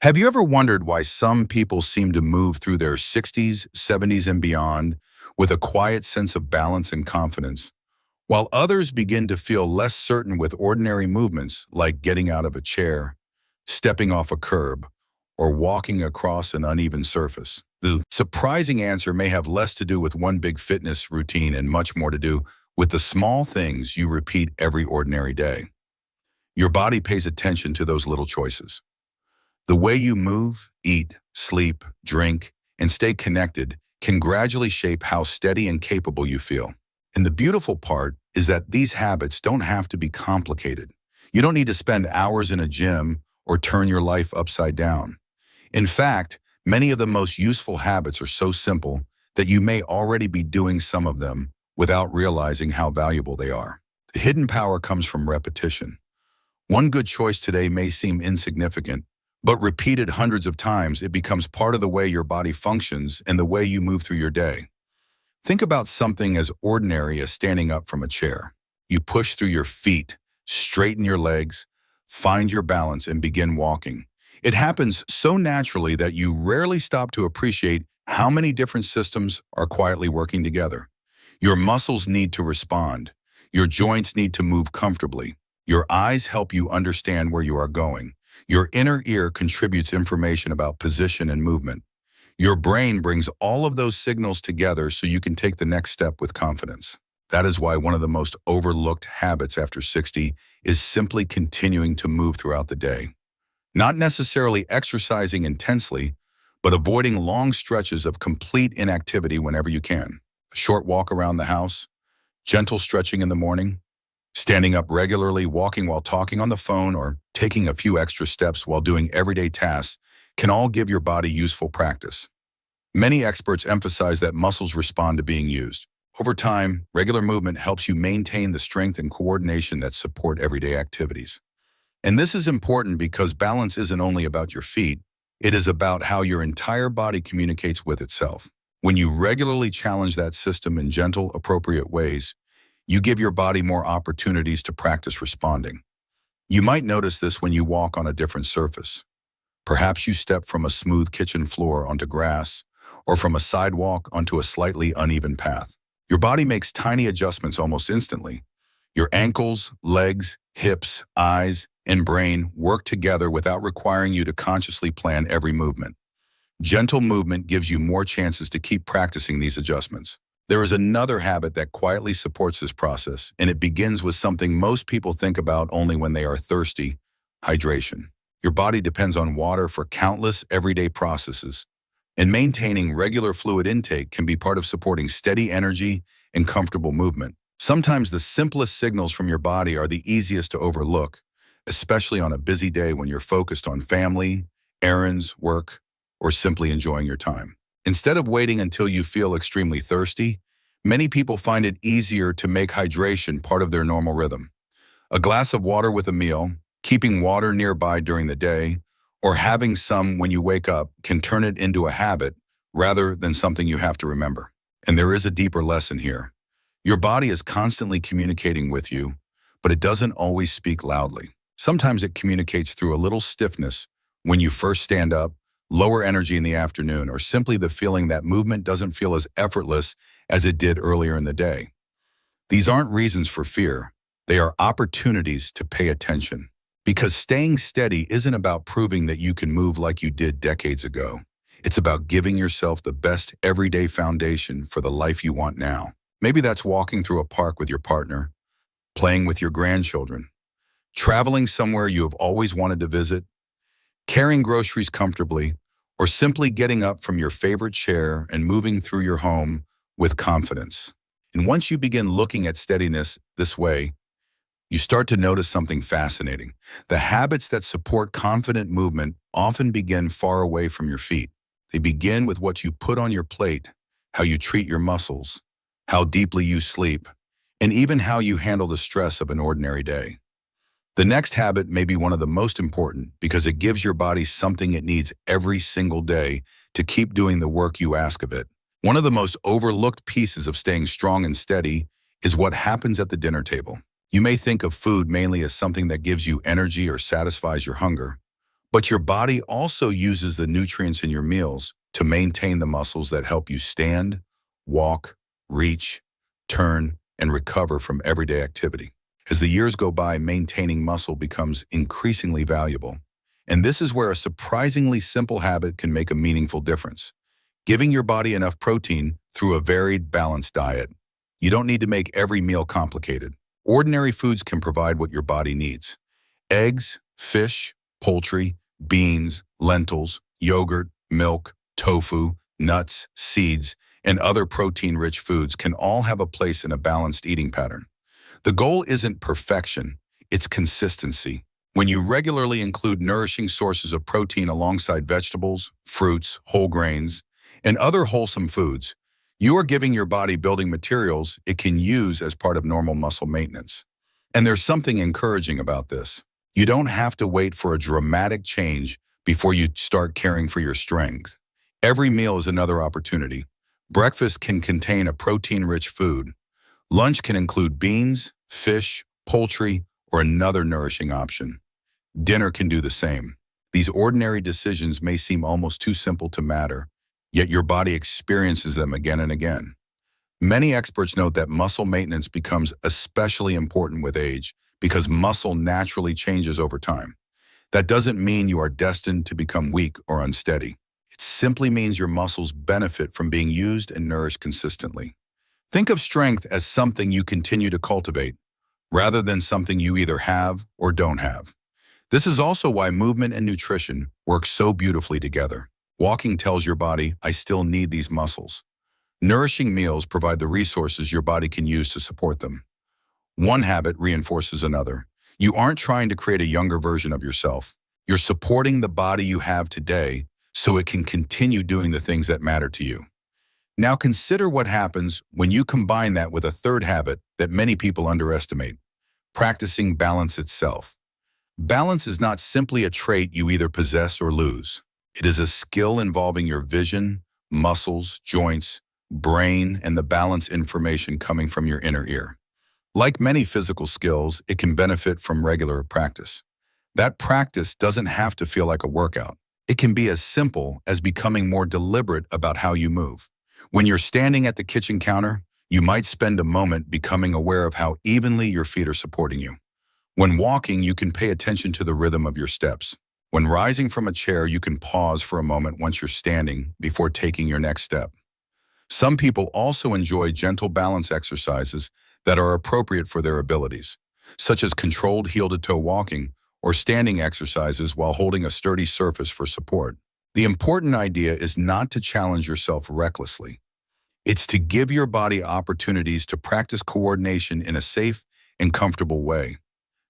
Have you ever wondered why some people seem to move through their 60s, 70s, and beyond with a quiet sense of balance and confidence, while others begin to feel less certain with ordinary movements like getting out of a chair, stepping off a curb, or walking across an uneven surface? The surprising answer may have less to do with one big fitness routine and much more to do with the small things you repeat every ordinary day. Your body pays attention to those little choices. The way you move, eat, sleep, drink, and stay connected can gradually shape how steady and capable you feel. And the beautiful part is that these habits don't have to be complicated. You don't need to spend hours in a gym or turn your life upside down. In fact, many of the most useful habits are so simple that you may already be doing some of them without realizing how valuable they are. The hidden power comes from repetition. One good choice today may seem insignificant, but repeated hundreds of times, it becomes part of the way your body functions and the way you move through your day. Think about something as ordinary as standing up from a chair. You push through your feet, straighten your legs, find your balance, and begin walking. It happens so naturally that you rarely stop to appreciate how many different systems are quietly working together. Your muscles need to respond. Your joints need to move comfortably. Your eyes help you understand where you are going. Your inner ear contributes information about position and movement. Your brain brings all of those signals together so you can take the next step with confidence. That is why one of the most overlooked habits after 60 is simply continuing to move throughout the day. Not necessarily exercising intensely, but avoiding long stretches of complete inactivity whenever you can. A short walk around the house, gentle stretching in the morning, standing up regularly, walking while talking on the phone, or taking a few extra steps while doing everyday tasks can all give your body useful practice. Many experts emphasize that muscles respond to being used. Over time, regular movement helps you maintain the strength and coordination that support everyday activities. And this is important because balance isn't only about your feet, it is about how your entire body communicates with itself. When you regularly challenge that system in gentle, appropriate ways, you give your body more opportunities to practice responding. You might notice this when you walk on a different surface. Perhaps you step from a smooth kitchen floor onto grass, or from a sidewalk onto a slightly uneven path. Your body makes tiny adjustments almost instantly. Your ankles, legs, hips, eyes, and brain work together without requiring you to consciously plan every movement. Gentle movement gives you more chances to keep practicing these adjustments. There is another habit that quietly supports this process, and it begins with something most people think about only when they are thirsty: hydration. Your body depends on water for countless everyday processes, and maintaining regular fluid intake can be part of supporting steady energy and comfortable movement. Sometimes the simplest signals from your body are the easiest to overlook, especially on a busy day when you're focused on family, errands, work, or simply enjoying your time. Instead of waiting until you feel extremely thirsty, many people find it easier to make hydration part of their normal rhythm. A glass of water with a meal, keeping water nearby during the day, or having some when you wake up can turn it into a habit rather than something you have to remember. And there is a deeper lesson here. Your body is constantly communicating with you, but it doesn't always speak loudly. Sometimes it communicates through a little stiffness when you first stand up, lower energy in the afternoon, or simply the feeling that movement doesn't feel as effortless as it did earlier in the day. These aren't reasons for fear. They are opportunities to pay attention. Because staying steady isn't about proving that you can move like you did decades ago. It's about giving yourself the best everyday foundation for the life you want now. Maybe that's walking through a park with your partner, playing with your grandchildren, traveling somewhere you have always wanted to visit, carrying groceries comfortably, or simply getting up from your favorite chair and moving through your home with confidence. And once you begin looking at steadiness this way, you start to notice something fascinating. The habits that support confident movement often begin far away from your feet. They begin with what you put on your plate, how you treat your muscles, how deeply you sleep, and even how you handle the stress of an ordinary day. The next habit may be one of the most important because it gives your body something it needs every single day to keep doing the work you ask of it. One of the most overlooked pieces of staying strong and steady is what happens at the dinner table. You may think of food mainly as something that gives you energy or satisfies your hunger, But your body also uses the nutrients in your meals to maintain the muscles that help you stand, walk, reach, turn, and recover from everyday activity. As the years go by, maintaining muscle becomes increasingly valuable. And this is where a surprisingly simple habit can make a meaningful difference. Giving your body enough protein through a varied, balanced diet. You don't need to make every meal complicated. Ordinary foods can provide what your body needs. Eggs, fish, poultry, beans, lentils, yogurt, milk, tofu, nuts, seeds, and other protein-rich foods can all have a place in a balanced eating pattern. The goal isn't perfection, it's consistency. When you regularly include nourishing sources of protein alongside vegetables, fruits, whole grains, and other wholesome foods, you are giving your body building materials it can use as part of normal muscle maintenance. And there's something encouraging about this. You don't have to wait for a dramatic change before you start caring for your strength. Every meal is another opportunity. Breakfast can contain a protein-rich food. Lunch can include beans, fish, poultry, or another nourishing option. Dinner can do the same. These ordinary decisions may seem almost too simple to matter, yet your body experiences them again and again. Many experts note that muscle maintenance becomes especially important with age because muscle naturally changes over time. That doesn't mean you are destined to become weak or unsteady. It simply means your muscles benefit from being used and nourished consistently. Think of strength as something you continue to cultivate, rather than something you either have or don't have. This is also why movement and nutrition work so beautifully together. Walking tells your body, I still need these muscles. Nourishing meals provide the resources your body can use to support them. One habit reinforces another. You aren't trying to create a younger version of yourself. You're supporting the body you have today so it can continue doing the things that matter to you. Now consider what happens when you combine that with a third habit that many people underestimate, practicing balance itself. Balance is not simply a trait you either possess or lose. It is a skill involving your vision, muscles, joints, brain, and the balance information coming from your inner ear. Like many physical skills, it can benefit from regular practice. That practice doesn't have to feel like a workout. It can be as simple as becoming more deliberate about how you move. When you're standing at the kitchen counter, you might spend a moment becoming aware of how evenly your feet are supporting you. When walking, you can pay attention to the rhythm of your steps. When rising from a chair, you can pause for a moment once you're standing before taking your next step. Some people also enjoy gentle balance exercises that are appropriate for their abilities, such as controlled heel-to-toe walking or standing exercises while holding a sturdy surface for support. The important idea is not to challenge yourself recklessly. It's to give your body opportunities to practice coordination in a safe and comfortable way.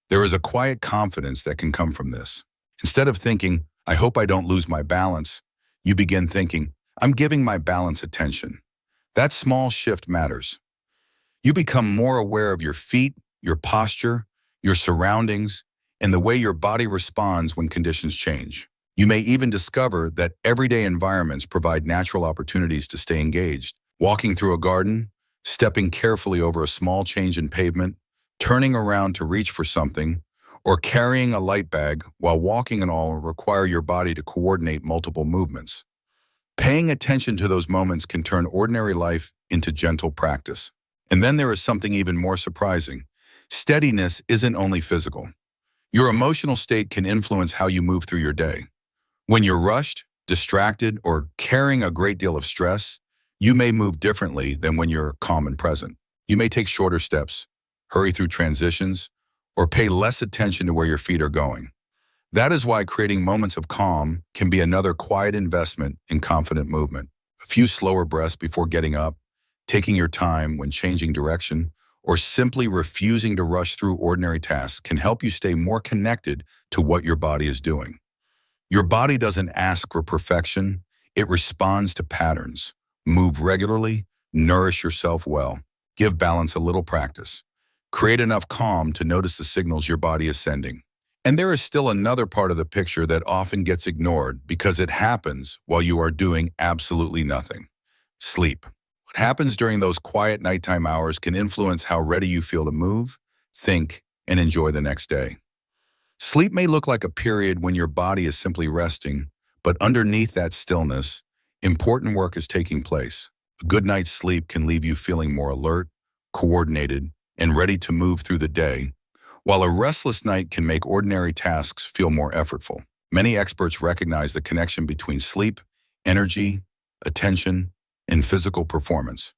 There is a quiet confidence that can come from this. Instead of thinking, I hope I don't lose my balance, you begin thinking, I'm giving my balance attention. That small shift matters. You become more aware of your feet, your posture, your surroundings, and the way your body responds when conditions change. You may even discover that everyday environments provide natural opportunities to stay engaged. Walking through a garden, stepping carefully over a small change in pavement, turning around to reach for something, or carrying a light bag while walking and all require your body to coordinate multiple movements. Paying attention to those moments can turn ordinary life into gentle practice. And then there is something even more surprising. Steadiness isn't only physical. Your emotional state can influence how you move through your day. When you're rushed, distracted, or carrying a great deal of stress, you may move differently than when you're calm and present. You may take shorter steps, hurry through transitions, or pay less attention to where your feet are going. That is why creating moments of calm can be another quiet investment in confident movement. A few slower breaths before getting up, taking your time when changing direction, or simply refusing to rush through ordinary tasks can help you stay more connected to what your body is doing. Your body doesn't ask for perfection, it responds to patterns. Move regularly, nourish yourself well, give balance a little practice. Create enough calm to notice the signals your body is sending. And there is still another part of the picture that often gets ignored because it happens while you are doing absolutely nothing. Sleep. What happens during those quiet nighttime hours can influence how ready you feel to move, think, and enjoy the next day. Sleep may look like a period when your body is simply resting, but underneath that stillness, important work is taking place. A good night's sleep can leave you feeling more alert, coordinated, and ready to move through the day, while a restless night can make ordinary tasks feel more effortful. Many experts recognize the connection between sleep, energy, attention, and physical performance,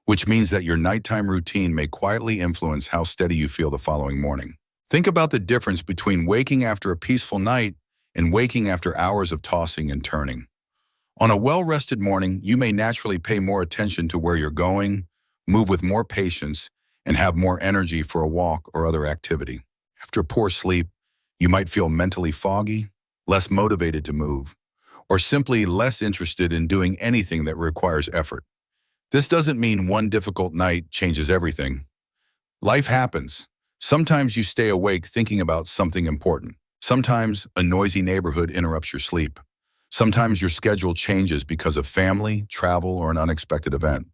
which means that your nighttime routine may quietly influence how steady you feel the following morning. Think about the difference between waking after a peaceful night and waking after hours of tossing and turning. On a well-rested morning, you may naturally pay more attention to where you're going, move with more patience, and have more energy for a walk or other activity. After poor sleep, you might feel mentally foggy, less motivated to move, or simply less interested in doing anything that requires effort. This doesn't mean one difficult night changes everything. Life happens. Sometimes you stay awake thinking about something important. Sometimes a noisy neighborhood interrupts your sleep. Sometimes your schedule changes because of family, travel, or an unexpected event.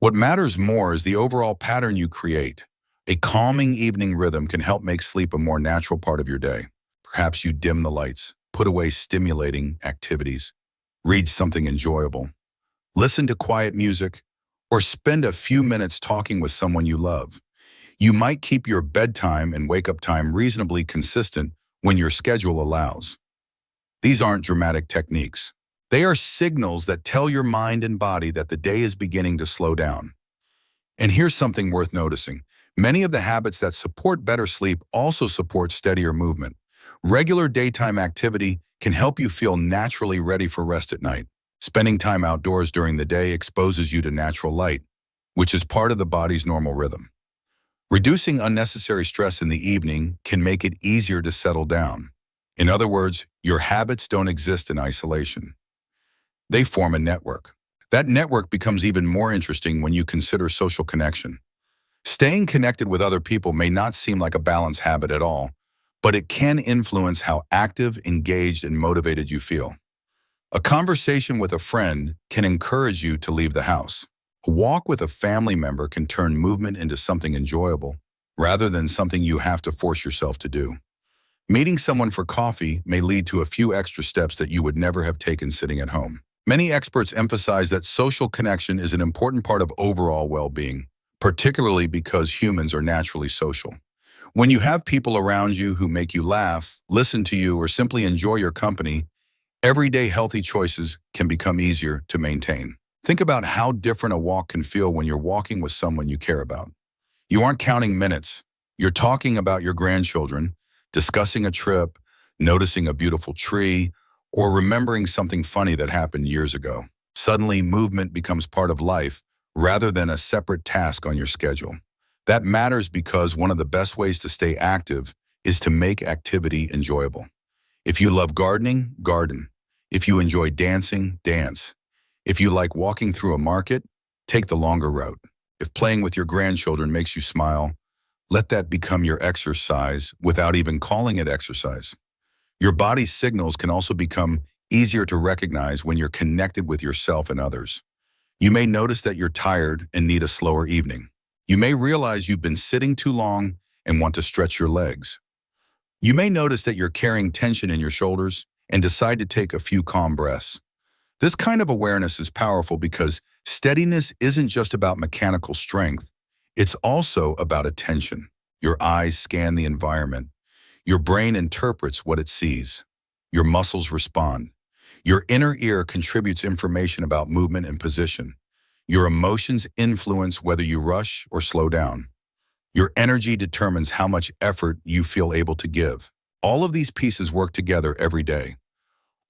What matters more is the overall pattern you create. A calming evening rhythm can help make sleep a more natural part of your day. Perhaps you dim the lights, put away stimulating activities, read something enjoyable, listen to quiet music, or spend a few minutes talking with someone you love. You might keep your bedtime and wake-up time reasonably consistent when your schedule allows. These aren't dramatic techniques. They are signals that tell your mind and body that the day is beginning to slow down. And here's something worth noticing. Many of the habits that support better sleep also support steadier movement. Regular daytime activity can help you feel naturally ready for rest at night. Spending time outdoors during the day exposes you to natural light, which is part of the body's normal rhythm. Reducing unnecessary stress in the evening can make it easier to settle down. In other words, your habits don't exist in isolation. They form a network. That network becomes even more interesting when you consider social connection. Staying connected with other people may not seem like a balanced habit at all, but it can influence how active, engaged, and motivated you feel. A conversation with a friend can encourage you to leave the house. A walk with a family member can turn movement into something enjoyable, rather than something you have to force yourself to do. Meeting someone for coffee may lead to a few extra steps that you would never have taken sitting at home. Many experts emphasize that social connection is an important part of overall well-being, particularly because humans are naturally social. When you have people around you who make you laugh, listen to you, or simply enjoy your company, everyday healthy choices can become easier to maintain. Think about how different a walk can feel when you're walking with someone you care about. You aren't counting minutes. You're talking about your grandchildren, discussing a trip, noticing a beautiful tree, or remembering something funny that happened years ago. Suddenly, movement becomes part of life rather than a separate task on your schedule. That matters because one of the best ways to stay active is to make activity enjoyable. If you love gardening, garden. If you enjoy dancing, dance. If you like walking through a market, take the longer route. If playing with your grandchildren makes you smile, let that become your exercise without even calling it exercise. Your body's signals can also become easier to recognize when you're connected with yourself and others. You may notice that you're tired and need a slower evening. You may realize you've been sitting too long and want to stretch your legs. You may notice that you're carrying tension in your shoulders and decide to take a few calm breaths. This kind of awareness is powerful because steadiness isn't just about mechanical strength. It's also about attention. Your eyes scan the environment. Your brain interprets what it sees. Your muscles respond. Your inner ear contributes information about movement and position. Your emotions influence whether you rush or slow down. Your energy determines how much effort you feel able to give. All of these pieces work together every day,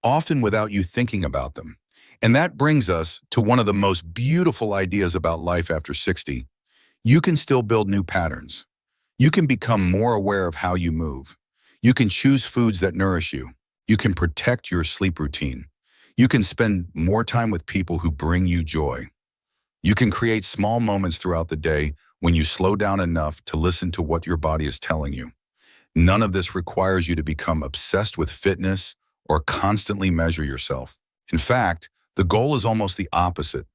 often without you thinking about them. And that brings us to one of the most beautiful ideas about life after 60. You can still build new patterns. You can become more aware of how you move. You can choose foods that nourish you. You can protect your sleep routine. You can spend more time with people who bring you joy. You can create small moments throughout the day when you slow down enough to listen to what your body is telling you. None of this requires you to become obsessed with fitness or constantly measure yourself. In fact, the goal is almost the opposite.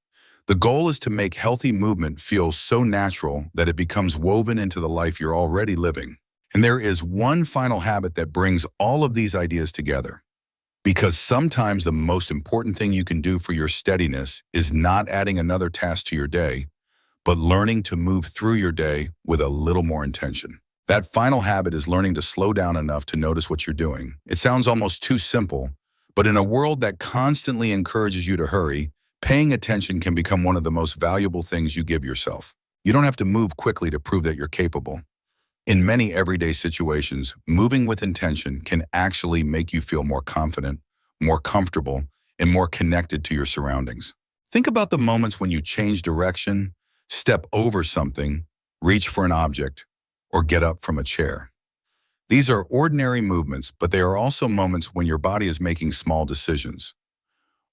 The goal is to make healthy movement feel so natural that it becomes woven into the life you're already living. And there is one final habit that brings all of these ideas together. Because sometimes the most important thing you can do for your steadiness is not adding another task to your day, but learning to move through your day with a little more intention. That final habit is learning to slow down enough to notice what you're doing. It sounds almost too simple, but in a world that constantly encourages you to hurry, paying attention can become one of the most valuable things you give yourself. You don't have to move quickly to prove that you're capable. In many everyday situations, moving with intention can actually make you feel more confident, more comfortable, and more connected to your surroundings. Think about the moments when you change direction, step over something, reach for an object, or get up from a chair. These are ordinary movements, but they are also moments when your body is making small decisions.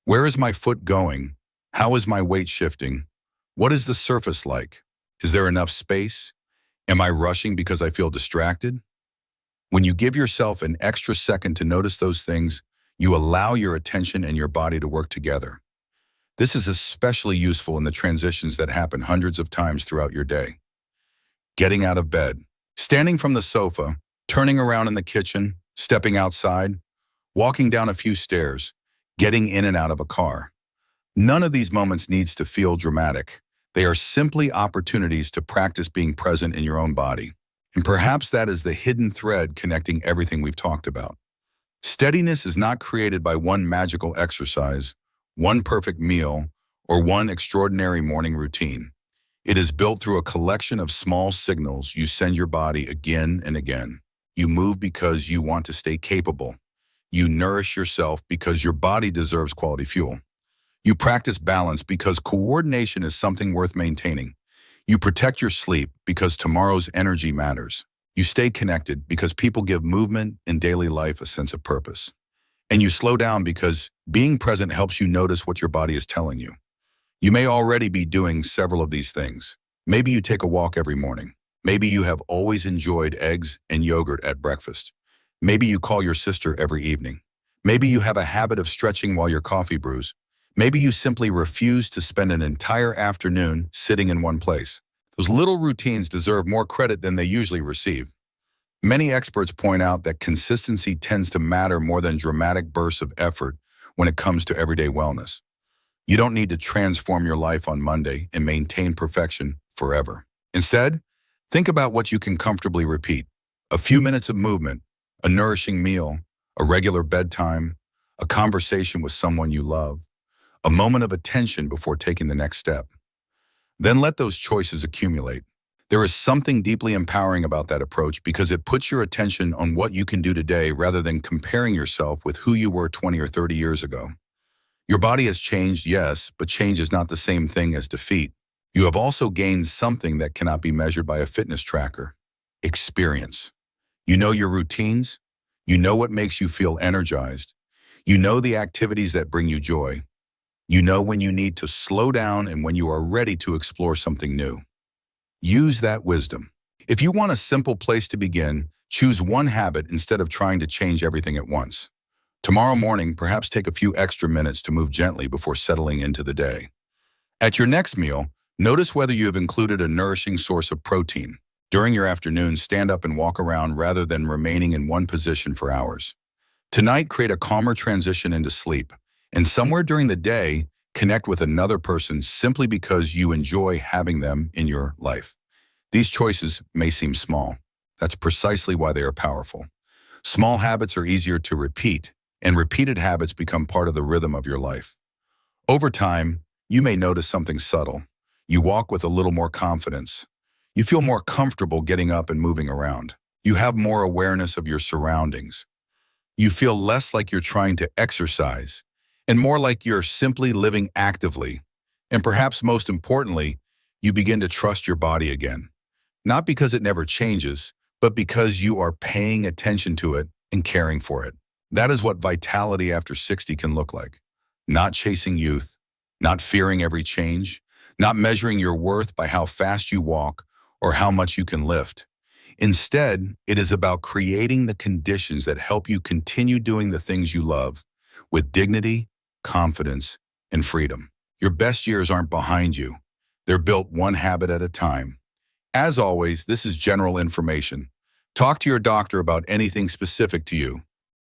Where is my foot going? How is my weight shifting? What is the surface like? Is there enough space? Am I rushing because I feel distracted? When you give yourself an extra second to notice those things, you allow your attention and your body to work together. This is especially useful in the transitions that happen hundreds of times throughout your day. Getting out of bed, standing from the sofa, turning around in the kitchen, stepping outside, walking down a few stairs, getting in and out of a car. None of these moments needs to feel dramatic. They are simply opportunities to practice being present in your own body. And perhaps that is the hidden thread connecting everything we've talked about. Steadiness is not created by one magical exercise, one perfect meal, or one extraordinary morning routine. It is built through a collection of small signals you send your body again and again. You move because you want to stay capable. You nourish yourself because your body deserves quality fuel. You practice balance because coordination is something worth maintaining. You protect your sleep because tomorrow's energy matters. You stay connected because people give movement in daily life a sense of purpose. And you slow down because being present helps you notice what your body is telling you. You may already be doing several of these things. Maybe you take a walk every morning. Maybe you have always enjoyed eggs and yogurt at breakfast. Maybe you call your sister every evening. Maybe you have a habit of stretching while your coffee brews. Maybe you simply refuse to spend an entire afternoon sitting in one place. Those little routines deserve more credit than they usually receive. Many experts point out that consistency tends to matter more than dramatic bursts of effort when it comes to everyday wellness. You don't need to transform your life on Monday and maintain perfection forever. Instead, think about what you can comfortably repeat. A few minutes of movement, a nourishing meal, a regular bedtime, a conversation with someone you love, a moment of attention before taking the next step. Then let those choices accumulate. There is something deeply empowering about that approach because it puts your attention on what you can do today rather than comparing yourself with who you were 20 or 30 years ago. Your body has changed, yes, but change is not the same thing as defeat. You have also gained something that cannot be measured by a fitness tracker: experience. You know your routines. You know what makes you feel energized. You know the activities that bring you joy. You know when you need to slow down and when you are ready to explore something new. Use that wisdom. If you want a simple place to begin, choose one habit instead of trying to change everything at once. Tomorrow morning, perhaps take a few extra minutes to move gently before settling into the day. At your next meal, notice whether you have included a nourishing source of protein. During your afternoon, stand up and walk around rather than remaining in one position for hours. Tonight, create a calmer transition into sleep. And somewhere during the day, connect with another person simply because you enjoy having them in your life. These choices may seem small. That's precisely why they are powerful. Small habits are easier to repeat, and repeated habits become part of the rhythm of your life. Over time, you may notice something subtle. You walk with a little more confidence. You feel more comfortable getting up and moving around. You have more awareness of your surroundings. You feel less like you're trying to exercise and more like you're simply living actively. And perhaps most importantly, you begin to trust your body again. Not because it never changes, but because you are paying attention to it and caring for it. That is what vitality after 60 can look like. Not chasing youth, not fearing every change, not measuring your worth by how fast you walk or how much you can lift. Instead, it is about creating the conditions that help you continue doing the things you love with dignity, confidence, and freedom. Your best years aren't behind you. They're built one habit at a time. As always, this is general information. Talk to your doctor about anything specific to you.